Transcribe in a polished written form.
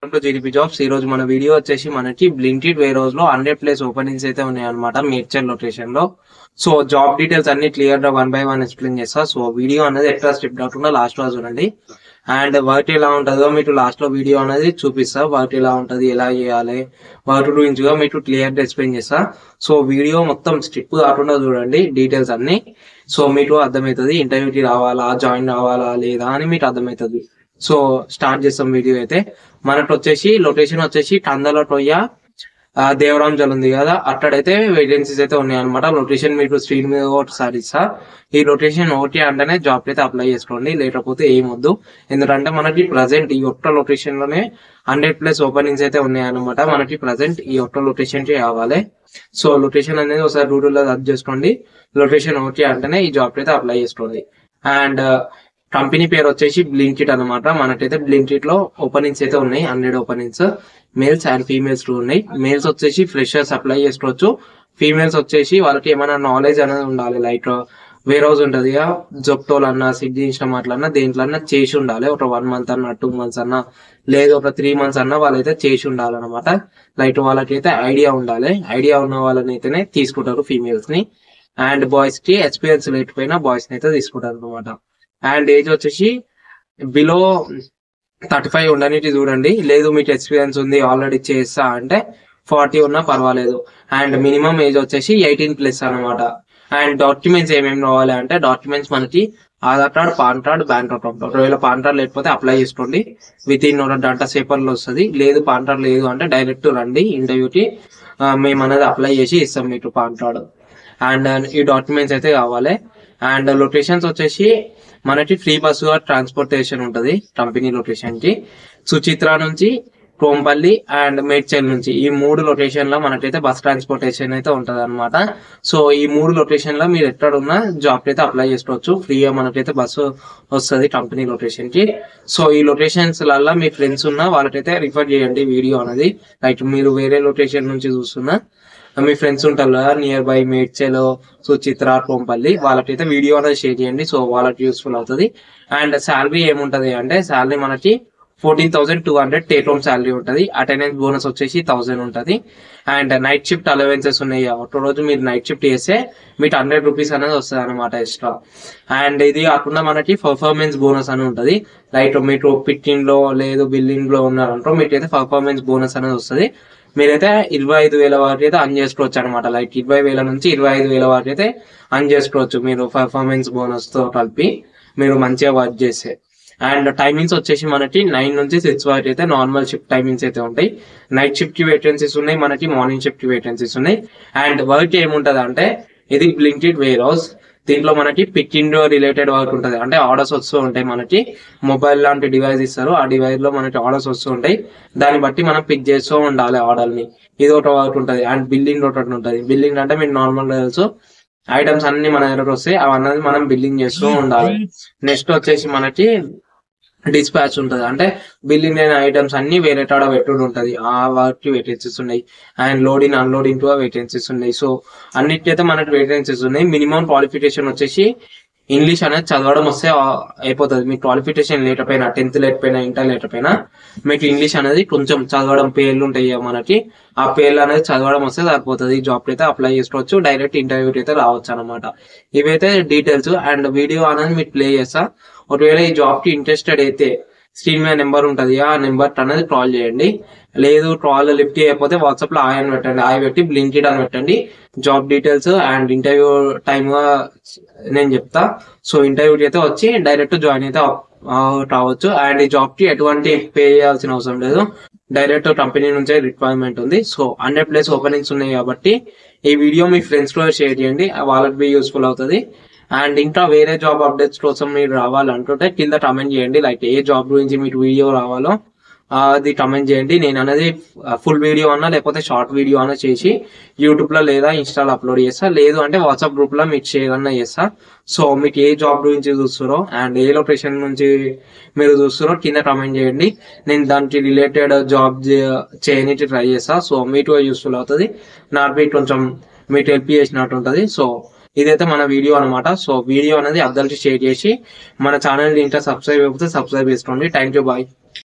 Welcome to GDP jobs. ఈ రోజు మన వీడియో వచ్చేసి మనకి బ్లింకిట్ వేర్ హౌస్ లో 100+ ఓపెనింగ్స్ అయితే ఉన్నాయి అనమాట మేడ్చల్ లొకేషన్ లో. సో జాబ్ డీటెయిల్స్ అన్ని క్లియర్ గా 1 by 1 ఎక్స్ప్లెయిన్ చేస్తా. సో వీడియో అనేది ఎట్లా స్కిప్ కాకుండా లాస్ట్ వరకు చూడండి. అండ్ వర్క్ ఎలా ఉంటుందో మీకు లాస్ట్ లో వీడియో అనేది చూపిస్తా. వర్క్ ఎలా ఉంటది, ఎలా చేయాలి, వర్క్ గురించి మీకు క్లియర్ గా ఎక్స్ప్లెయిన్ చేస్తా. సో వీడియో మొత్తం స్కిప్ కాకుండా చూడండి డీటెయిల్స్ అన్ని. సో మీకు అర్థమవుతుంది ఇంటర్వ్యూకి రావాలా, జాయిన్ అవ్వాలా లేదా అని మీకు అర్థమవుతుంది. సో స్టార్ట్ చేస్తాం వీడియో అయితే. మనకు వచ్చేసి లొకేషన్ వచ్చేసి కందలటోయ దేవరాంజల్ ఉంది కదా, అక్కడైతే వేకెన్సీస్ అయితే ఉన్నాయి అనమాట. లొకేషన్ మీకు స్క్రీన్ మీద ఒకసారి ఇస్తా. ఈ లొకేషన్ ఓకే అంటేనే జాబ్ అయితే అప్లై చేసుకోండి, లేకపోతే ఏమొద్దు. ఎందుకంటే మనకి ప్రజెంట్ ఈ ఒక్క లొకేషన్ లోనే 100+ ఓపెనింగ్స్ అయితే ఉన్నాయి అనమాట. మనకి ప్రజెంట్ ఈ ఒక్క లొకేషన్ కి కావాలి. సో లొకేషన్ అనేది ఒకసారి గూగుల్లో సెర్చ్ చేసుకోండి. లొకేషన్ ఓకే అంటేనే ఈ జాబ్ అయితే అప్లై చేసుకోండి. అండ్ కంపెనీ పేరు వచ్చేసి బ్లింకిట్ అనమాట. మనకైతే బ్లింకిట్ లో ఓపెనింగ్స్ అయితే ఉన్నాయి 100 ఓపెనింగ్స్. మేల్స్ అండ్ ఫీమేల్స్ ఉన్నాయి. మేల్స్ వచ్చేసి ఫ్రెషర్స్ అప్లై చేసుకోవచ్చు. ఫీమేల్స్ వచ్చేసి వాళ్ళకి ఏమైనా నాలెడ్జ్ అనేది ఉండాలి. లైక్ వేర్ హౌస్ ఉంటది, జొప్టోల్ అన్నా, స్విగ్గీ, ఇన్స్టామార్ట్ అన్నా దేంట్లో అన్నా చేసి ఉండాలి. ఒక 1 month అన్నా, 2 months అన్నా, లేదు ఒక 3 months అన్నా వాళ్ళైతే చేసి ఉండాలన్నమాట. లైక్ వాళ్ళకైతే ఐడియా ఉండాలి. ఐడియా ఉన్న వాళ్ళని అయితేనే తీసుకుంటారు ఫీమేల్స్ ని. అండ్ బాయ్స్ కి ఎక్స్పీరియన్స్ లేకపోయినా బాయ్స్ ని అయితే తీసుకుంటారు అనమాట. అండ్ ఏజ్ వచ్చేసి బిలో 35 ఉండడానికి చూడండి. లేదు మీకు ఎక్స్పీరియన్స్ ఉంది ఆల్రెడీ చేస్తా అంటే 40 ఉన్నా పర్వాలేదు. అండ్ మినిమం ఏజ్ వచ్చేసి 18+ అనమాట. అండ్ డాక్యుమెంట్స్ ఏమేమి రావాలి అంటే డాక్యుమెంట్స్ మనకి Aadhaar card, pan card, bank account. ఒకవేళ పాన్ కార్డ్ లేకపోతే అప్లై చేసుకోండి, విత్ ఇన్ 1 గంట సేపర్లో వస్తుంది. లేదు పాన్ కార్డ్ లేదు అంటే డైరెక్ట్ రండి ఇంటర్వ్యూకి, మేము అనేది అప్లై చేసి ఇస్తాం మీకు పాన్ కార్డ్. అండ్ ఈ డాక్యుమెంట్స్ అయితే కావాలి. అండ్ లొకేషన్స్ వచ్చేసి మనకి ఫ్రీ బస్సు ట్రాన్స్పోర్టేషన్ ఉంటది కంపెనీ లొకేషన్ కి. సుచిత్ర నుంచి, కోంపల్లి అండ్ మేడ్చల్ నుంచి ఈ 3 లొకేషన్ లో మనకైతే బస్ ట్రాన్స్పోర్టేషన్ అయితే ఉంటది అనమాట. సో ఈ 3 లొకేషన్ లో మీరు ఎక్కడ ఉన్నా జాబ్ అయితే అప్లై చేసుకోవచ్చు. ఫ్రీగా మనకైతే బస్సు వస్తుంది కంపెనీ లొకేషన్ కి. సో ఈ లొకేషన్స్ లలో మీ ఫ్రెండ్స్ ఉన్నా వాళ్ళకైతే రిఫర్ చేయండి వీడియో అనేది. లైక్ మీరు వేరే లొకేషన్ నుంచి చూస్తున్నా మీ ఫ్రెండ్స్ ఉంటారు కదా నియర్ బై మేడ్చల్, సుచిత్ర, కోంపల్లి, వాళ్ళకైతే వీడియో అనేది షేర్ చేయండి. సో వాళ్ళకి యూస్ఫుల్ అవుతుంది. అండ్ శాలరీ ఏముంటది అంటే శాలరీ మనకి 14,200 టేక్ హోమ్ శాలరీ ఉంటుంది. అటెండెన్స్ బోనస్ వచ్చేసి 1000 ఉంటుంది. అండ్ నైట్ షిఫ్ట్ అలవెన్సెస్ ఉన్నాయి. ఒక రోజు మీరు నైట్ షిఫ్ట్ చేస్తే మీకు 100 రూపీస్ అనేది వస్తుంది అనమాట ఎక్స్ట్రా. అండ్ ఇది కాకుండా మనకి పర్ఫార్మెన్స్ బోనస్ అని ఉంటుంది. లైక్ మీరు పిట్టింగ్ లో లేదు బిల్డింగ్ లో ఉన్నారంటో మీకైతే పర్ఫార్మెన్స్ బోనస్ అనేది వస్తుంది. మీరైతే 25,000 వరకు అయితే అర్న్ చేసుకోవచ్చు అనమాట. లైక్ 20,000 నుంచి 25,000 వరకు అయితే అర్న్ చేసుకోవచ్చు మీరు పర్ఫార్మెన్స్ బోనస్ తో కలిపి మీరు మంచిగా వర్క్ చేస్తే. అండ్ టైమింగ్స్ వచ్చేసి మనకి 9 నుంచి 6 వరకు అయితే నార్మల్ షిఫ్ట్ టైమింగ్స్ అయితే ఉంటాయి. నైట్ షిఫ్ట్ కి వేకెన్సీస్ ఉన్నాయి, మనకి మార్నింగ్ షిఫ్ట్ కి వేకెన్సీస్ ఉన్నాయి. అండ్ వర్క్ ఏముంటది అంటే ఇది బ్లింకిట్ వేర్ హౌస్. దీంట్లో మనకి పికింగ్ రిలేటెడ్ వర్క్ ఉంటుంది. అంటే ఆర్డర్స్ వస్తూ ఉంటాయి, మనకి మొబైల్ లాంటి డివైస్ ఇస్తారు, ఆ డివైస్ లో మనకి ఆర్డర్స్ వస్తూ ఉంటాయి. దాన్ని బట్టి మనం పిక్ చేస్తూ ఉండాలి ఆర్డర్ ని. ఇది ఒక వర్క్ ఉంటుంది. అండ్ బిల్లింగ్ ఒకటి ఉంటుంది. బిల్లింగ్ అంటే మీరు నార్మల్ తెలుసు ఐటమ్స్ అన్ని మన దగ్గర వస్తాయి, అవన్నీ మనం బిల్లింగ్ చేస్తూ ఉండాలి. నెక్స్ట్ వచ్చేసి మనకి డిస్పాచ్ ఉంటుంది. అంటే బిల్లింగ్ అయిన ఐటమ్స్ అన్ని వేరే టాడ పెట్టుడు ఉంటుంది. ఆ వర్క్ కి వేకెన్సీస్ ఉన్నాయి. And loading unloading to vacancies ఉన్నాయి. సో అన్నిటికైతే మనకి వేకెన్సీస్ ఉన్నాయి. మినిమం క్వాలిఫికేషన్ వచ్చేసి ఇంగ్లీష్ అనేది చదవడం వస్తే అయిపోతుంది. మీకు క్వాలిఫికేషన్ లేకపోయినా, 10th లేకపోయినా, ఇంటర్ లేకపోయినా మీకు ఇంగ్లీష్ అనేది కొంచెం చదవడం, పేర్లు ఉంటాయి మనకి, ఆ పేర్లు అనేది చదవడం వస్తే సరిపోతుంది. జాబ్ అయితే అప్లై చేసుకోవచ్చు, డైరెక్ట్ ఇంటర్వ్యూ అయితే రావచ్చు అనమాట. ఇవైతే డీటెయిల్స్. అండ్ వీడియో అనేది మీకు ప్లే చేస్తా. ఒకవేళ ఈ జాబ్ కి ఇంట్రెస్టెడ్ అయితే స్క్రీన్ మీద నెంబర్ ఉంటుంది, ఆ నెంబర్ అనేది కాల్ చేయండి. లేదు కాల్ లిఫ్ట్ చేయకపోతే వాట్సాప్ లో హాయ్ అని పెట్టండి. హాయ్ పెట్టి బ్లింకిట్ అని పెట్టండి. Job details and interview time నేను చెప్తా. సో ఇంటర్వ్యూకి అయితే వచ్చి డైరెక్ట్ జాయిన్ అయితే రావచ్చు. అండ్ ఈ జాబ్ కి ఎటువంటి పే చేయాల్సిన అవసరం లేదు, డైరెక్ట్ కంపెనీ నుంచే రిక్వైర్మెంట్ ఉంది. సో 100+ ఓపెనింగ్స్ ఉన్నాయి కాబట్టి ఈ వీడియో మీ ఫ్రెండ్స్ లో షేర్ చేయండి, వాళ్ళకి బి యూస్ఫుల్ అవుతుంది. అండ్ ఇంకా వేరే జాబ్ అప్డేట్స్ కోసం మీరు రావాలంటుంటే కింద కమెంట్ చేయండి. లైక్ ఏ జాబ్ గురించి మీకు వీడియో రావాలో అది కమెంట్ చేయండి. నేను అనేది ఫుల్ వీడియో అన్నా లేకపోతే షార్ట్ వీడియో అన్నా చేసి యూట్యూబ్ లో లేదా ఇన్స్టాలో అప్లోడ్ చేస్తా. లేదు అంటే వాట్సాప్ గ్రూప్ లో మీకు షేర్ అన్నా చేస్తా. సో మీకు ఏ జాబ్ గురించి చూస్తారో అండ్ ఏ లొకేషన్ నుంచి మీరు చూస్తారో కింద కమెంట్ చేయండి. నేను దానికి రిలేటెడ్ జాబ్ చేయడానికి ట్రై చేస్తా. సో మీకు యూస్ఫుల్ అవుతుంది, నాకు కొంచెం మీకు హెల్ప్ చేసినట్టు ఉంటుంది. సో ఇదైతే మన వీడియో అనమాట. సో వీడియో అనేది అందరికి షేర్ చేసి మన ఛానల్ ఇంకా సబ్స్క్రైబ్ అయిపోతే సబ్స్క్రైబ్ చేసుకోండి. Thank you, bye.